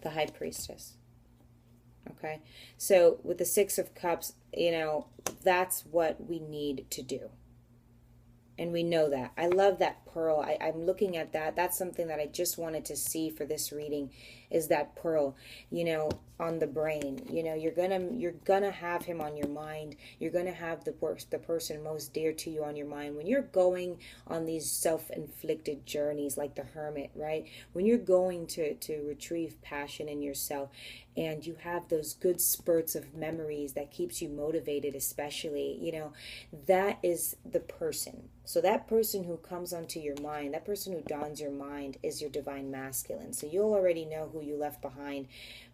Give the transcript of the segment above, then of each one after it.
the High Priestess. Okay, so with the Six of Cups, you know, that's what we need to do. And we know that. I love that pearl. I'm looking at that. That's something that I just wanted to see for this reading, is that pearl, you know, on the brain. You know, you're gonna have him on your mind. You're gonna have the person most dear to you on your mind when you're going on these self-inflicted journeys, like the hermit, right? When you're going to retrieve passion in yourself, and you have those good spurts of memories that keeps you motivated, especially, you know, that is the person. So that person who comes onto your mind, that person who dawns your mind, is your divine masculine. So you'll already know who you left behind,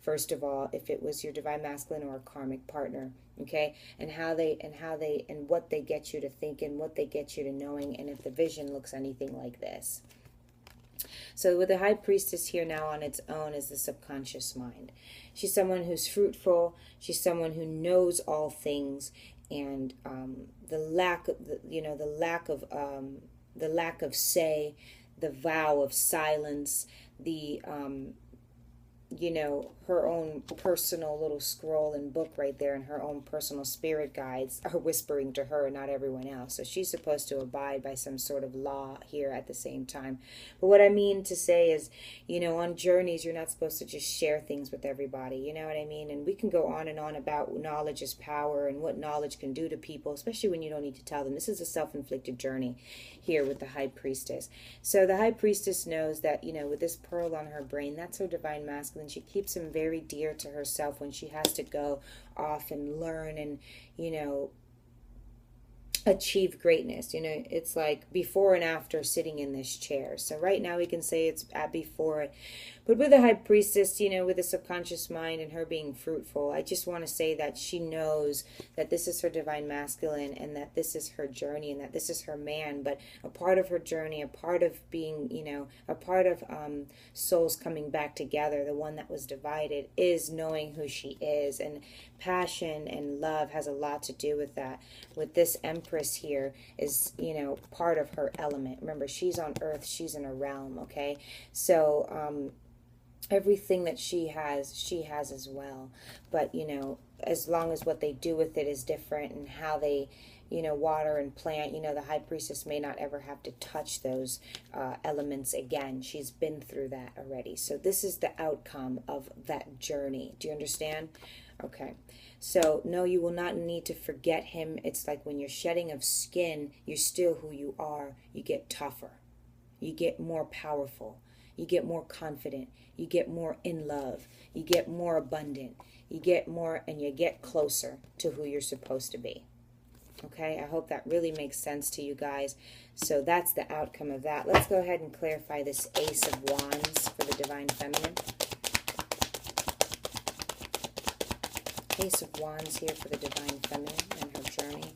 first of all, if it was your divine masculine or a karmic partner, okay? And what they get you to thinking, what they get you to knowing, and if the vision looks anything like this. So with the High Priestess here now on its own is the subconscious mind. She's someone who's fruitful. She's someone who knows all things, and the lack of say, the vow of silence, the her own personal little scroll and book right there, and her own personal spirit guides are whispering to her, not everyone else. So she's supposed to abide by some sort of law here at the same time. But what I mean to say is, you know, on journeys, you're not supposed to just share things with everybody. You know what I mean? And we can go on and on about knowledge is power and what knowledge can do to people, especially when you don't need to tell them. This is a self-inflicted journey here with the High Priestess. So the High Priestess knows that, you know, with this pearl on her brain, that's her divine masculine. She keeps him very dear to herself when she has to go off and learn and, you know, achieve greatness. You know, it's like before and after sitting in this chair. So right now we can say it's at before it. But with the High Priestess, you know, with the subconscious mind and her being fruitful, I just want to say that she knows that this is her divine masculine, and that this is her journey, and that this is her man. But a part of her journey, a part of being, you know, a part of souls coming back together, the one that was divided, is knowing who she is. And passion and love has a lot to do with that. With this Empress here is, you know, part of her element. Remember, she's on Earth, she's in a realm, okay? So, everything that she has as well. But, you know, as long as what they do with it is different, and how they, you know, water and plant, you know, the High Priestess may not ever have to touch those elements again. She's been through that already. So this is the outcome of that journey. Do you understand? Okay. So no, you will not need to forget him. It's like when you're shedding of skin, you're still who you are. You get tougher. You get more powerful. You get more confident. You get more in love. You get more abundant. You get more, and you get closer to who you're supposed to be. Okay, I hope that really makes sense to you guys. So that's the outcome of that. Let's go ahead and clarify this Ace of Wands for the Divine Feminine. Ace of Wands here for the Divine Feminine and her journey.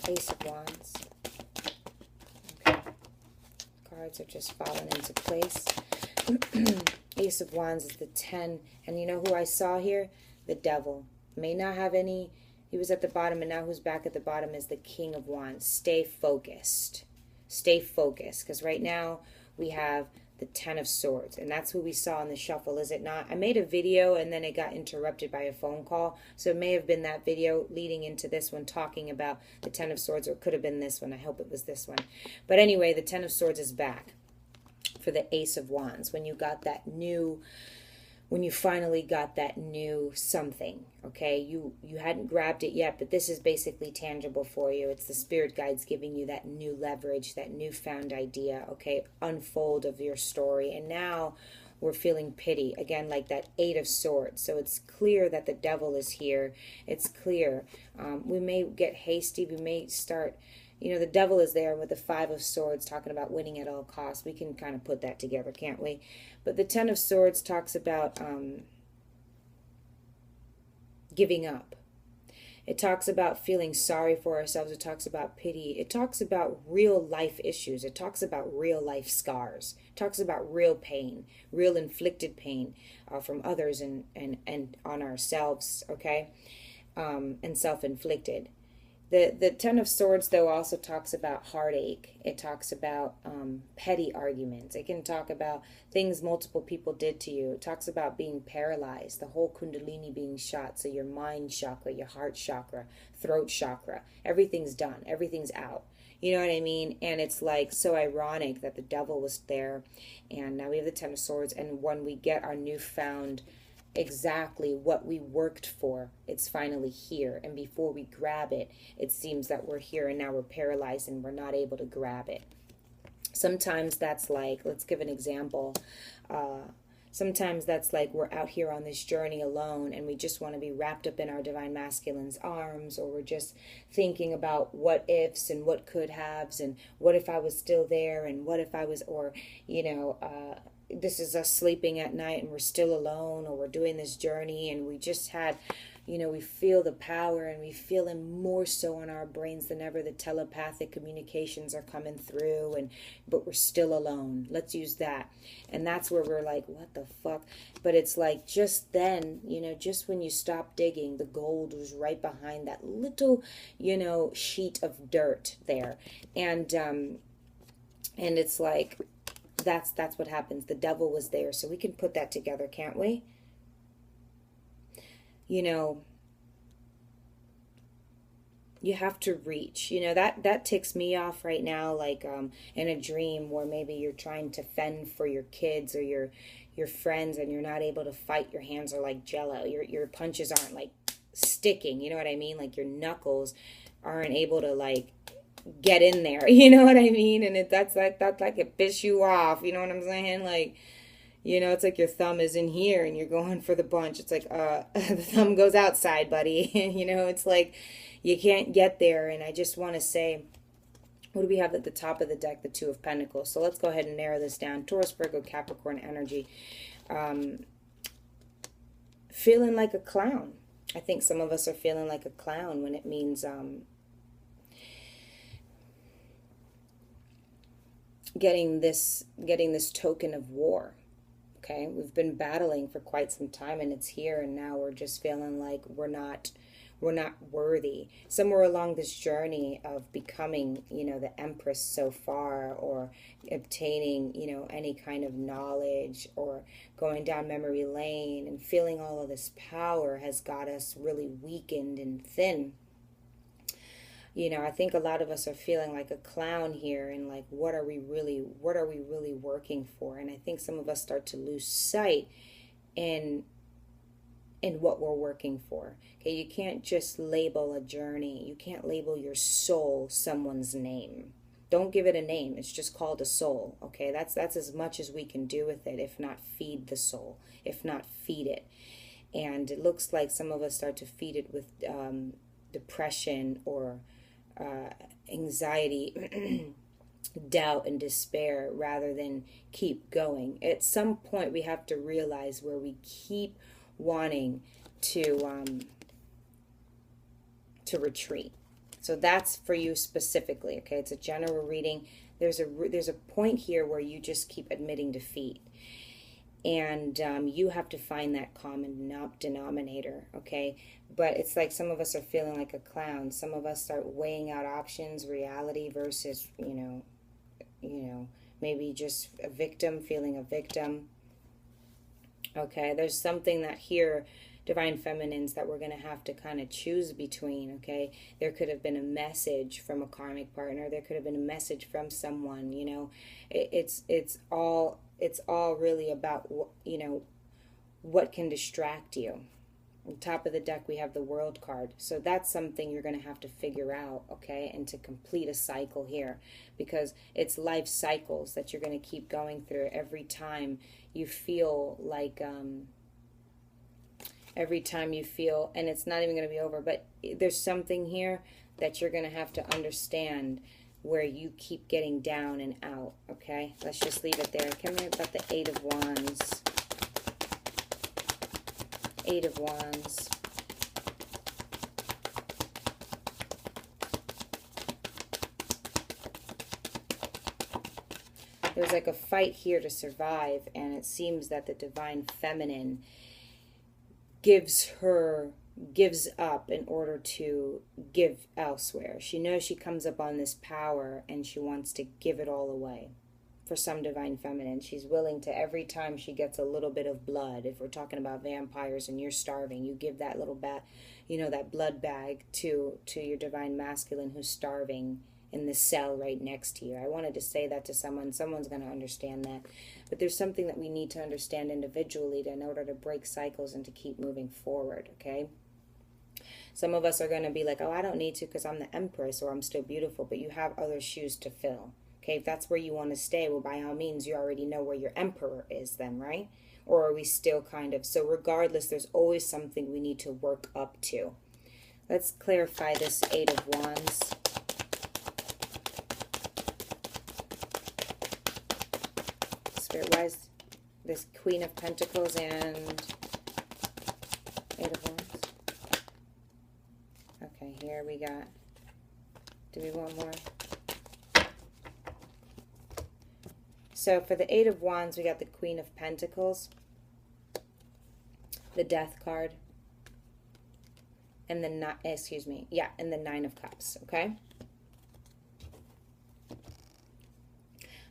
Ace of Wands. Cards are just falling into place. Ace of Wands is the 10. And you know who I saw here? The Devil. May not have any. He was at the bottom, and now who's back at the bottom is the King of Wands. Stay focused. Stay focused. Because right now we have the 10 of Swords. And that's who we saw in the shuffle, is it not? I made a video and then it got interrupted by a phone call. So it may have been that video leading into this one talking about the 10 of Swords, or it could have been this one. I hope it was this one. But anyway, the 10 of Swords is back for the Ace of Wands. When you got that new, when you finally got that new something, okay? You hadn't grabbed it yet, but this is basically tangible for you. It's the spirit guides giving you that new leverage, that newfound idea, okay? Unfold of your story. And now we're feeling pity, again, like that 8 of Swords. So it's clear that the Devil is here. It's clear. We may get hasty. We may start... You know, the Devil is there with the 5 of Swords talking about winning at all costs. We can kind of put that together, can't we? But the 10 of Swords talks about giving up. It talks about feeling sorry for ourselves. It talks about pity. It talks about real life issues. It talks about real life scars. It talks about real pain, real inflicted pain from others and on ourselves, okay? And self-inflicted. The Ten of Swords, though, also talks about heartache. It talks about petty arguments. It can talk about things multiple people did to you. It talks about being paralyzed, the whole kundalini being shot. So your mind chakra, your heart chakra, throat chakra, everything's done. Everything's out. You know what I mean? And it's like so ironic that the devil was there. And now we have the Ten of Swords. And when we get our newfound exactly what we worked for, it's finally here. And before we grab it, it seems that we're here and now we're paralyzed and we're not able to grab it. Sometimes that's like, let's give an example. Sometimes that's like we're out here on this journey alone and we just want to be wrapped up in our divine masculine's arms, or we're just thinking about what ifs and what could haves and what if I was still there and what if I was, or, this is us sleeping at night and we're still alone, or we're doing this journey and we just had, we feel the power and we feel it more so in our brains than ever. The telepathic communications are coming through, but we're still alone. Let's use that. And that's where we're like, what the fuck? But it's like just then, just when you stop digging, the gold was right behind that little, sheet of dirt there. And it's like, that's what happens. The devil was there. So we can put that together, can't we? You have to reach. That ticks me off right now, like in a dream where maybe you're trying to fend for your kids or your friends and you're not able to fight. Your hands are like jello. Your punches aren't like sticking. You know what I mean? Like your knuckles aren't able to like get in there, you know what I mean? And that's like it piss you off, you know what I'm saying? Like, it's like your thumb is in here and you're going for the bunch. It's like the thumb goes outside, buddy. It's like you can't get there. And I just want to say, what do we have at the top of the deck? The Two of Pentacles. So let's go ahead and narrow this down. Taurus, Virgo, Capricorn energy. Feeling like a clown. I think some of us are feeling like a clown when it means getting this token of war. Okay, we've been battling for quite some time and it's here, and now we're just feeling like we're not worthy. Somewhere along this journey of becoming, the Empress so far, or obtaining, any kind of knowledge, or going down memory lane and feeling all of this power has got us really weakened and thin. I think a lot of us are feeling like a clown here, and like, what are we really working for? And I think some of us start to lose sight in what we're working for. Okay, you can't just label a journey. You can't label your soul someone's name. Don't give it a name. It's just called a soul. Okay, that's as much as we can do with it, if not feed the soul, if not feed it. And it looks like some of us start to feed it with depression or anxiety, doubt and despair, rather than keep going. At some point we have to realize where we keep wanting to retreat. So that's for you specifically. Okay, it's a general reading. There's a point here where you just keep admitting defeat, and you have to find that common denominator. Okay, but it's like some of us are feeling like a clown. Some of us start weighing out options, reality versus, maybe just a victim, feeling a victim. Okay, there's something that here, Divine Feminines, that we're going to have to kind of choose between. Okay, there could have been a message from a karmic partner. There could have been a message from someone. It's all really about what can distract you. On top of the deck, we have the World card. So that's something you're going to have to figure out, okay, and to complete a cycle here, because it's life cycles that you're going to keep going through every time you feel like, and it's not even going to be over, but there's something here that you're going to have to understand where you keep getting down and out, okay? Let's just leave it there. Tell me about the Eight of Wands. Eight of Wands. There's like a fight here to survive, and it seems that the Divine Feminine gives her gives up in order to give elsewhere. She knows she comes up on this power and she wants to give it all away. For some divine feminine, she's willing to, every time she gets a little bit of blood, if we're talking about vampires and you're starving, you give that little that blood bag to your divine masculine who's starving in the cell right next to you. I wanted to say that to someone's going to understand that. But there's something that we need to understand individually in order to break cycles and to keep moving forward, okay? Some of us are going to be like, oh, I don't need to because I'm the empress or I'm still beautiful, but you have other shoes to fill. Okay, if that's where you want to stay, well, by all means, you already know where your emperor is then, right? Or are we still kind of... So regardless, there's always something we need to work up to. Let's clarify this Eight of Wands. Spirit-wise, this Queen of Pentacles and Eight of Wands. Okay, here we got... Do we want more? So for the Eight of Wands, we got the Queen of Pentacles, the Death card, and the and the Nine of Cups, okay?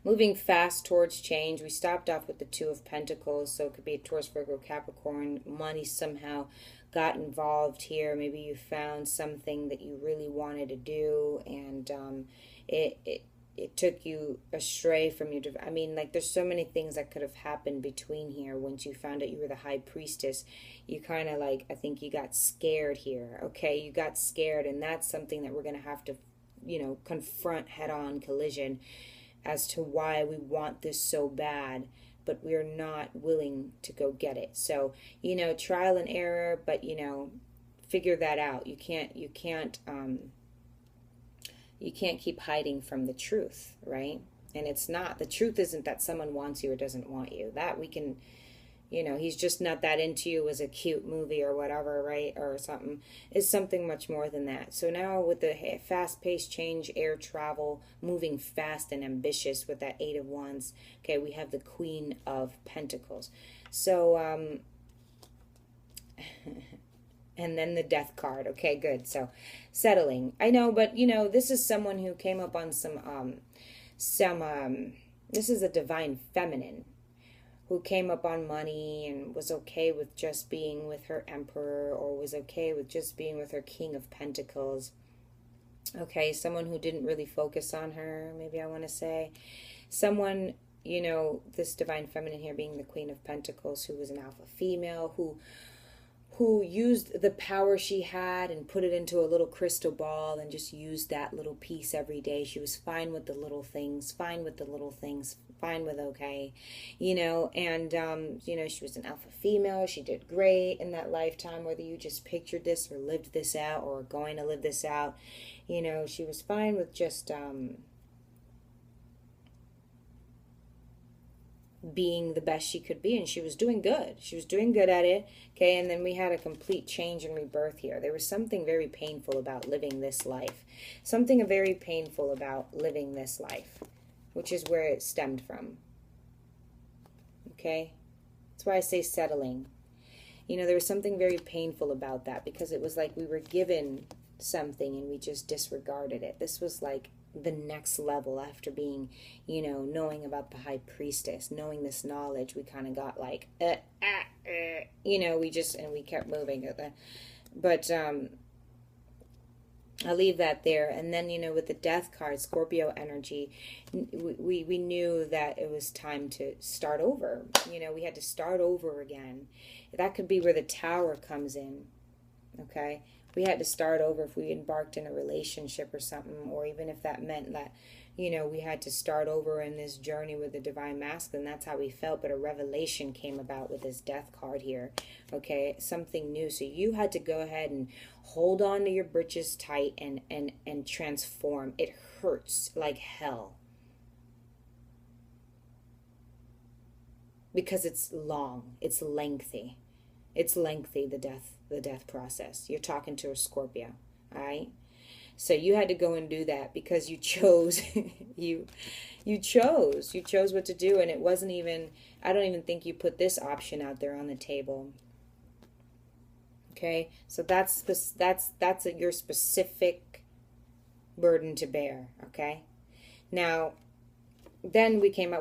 Moving fast towards change. We stopped off with the Two of Pentacles, so it could be a Taurus, Virgo, Capricorn. Money somehow got involved here. Maybe you found something that you really wanted to do, and it took you astray from your... I mean, like, there's so many things that could have happened between here. Once you found out you were the High Priestess, you kind of, like, I think you got scared here, okay? You got scared, and that's something that we're going to have to, confront head-on collision as to why we want this so bad, but we're not willing to go get it. So, trial and error, but, figure that out. You can't keep hiding from the truth, right? And it's not, the truth isn't that someone wants you or doesn't want you. That we can, he's just not that into you as a cute movie or whatever, right? Or something. It's something much more than that. So now with the fast-paced change, air travel, moving fast and ambitious with that Eight of Wands, okay, we have the Queen of Pentacles. So, and then the Death card. Okay, good. So, settling. I know, but, this is someone who came up on this is a divine feminine who came up on money and was okay with just being with her emperor, or was okay with just being with her King of Pentacles. Okay, someone who didn't really focus on her, maybe I want to say. Someone, this divine feminine here being the Queen of Pentacles, who was an alpha female, who used the power she had and put it into a little crystal ball and just used that little piece every day. She was fine with the little things, fine with okay, and, she was an alpha female. She did great in that lifetime, whether you just pictured this or lived this out or going to live this out. She was fine with just, being the best she could be, and she was doing good. She was doing good at it, okay? And then we had a complete change and rebirth here. There was something very painful about living this life. Something very painful about living this life, which is where it stemmed from, okay? That's why I say settling. There was something very painful about that, because it was like we were given something and we just disregarded it. This was like the next level after being, knowing about the High Priestess, knowing this knowledge. We kind of got like, we kept moving. But I'll leave that there. And then, with the Death card, Scorpio energy, we knew that it was time to start over. We had to start over again. That could be where the Tower comes in, okay? We had to start over if we embarked in a relationship or something, or even if that meant that, we had to start over in this journey with the divine masculine. That's how we felt, but a revelation came about with this Death card here, okay? Something new. So you had to go ahead and hold on to your britches tight and transform. It hurts like hell, because it's long, it's lengthy. It's lengthy, the death process. You're talking to a Scorpio, all right? So you had to go and do that because you chose, you chose what to do, and it wasn't even, I don't even think you put this option out there on the table. Okay, so that's your specific burden to bear. Okay, now then we came up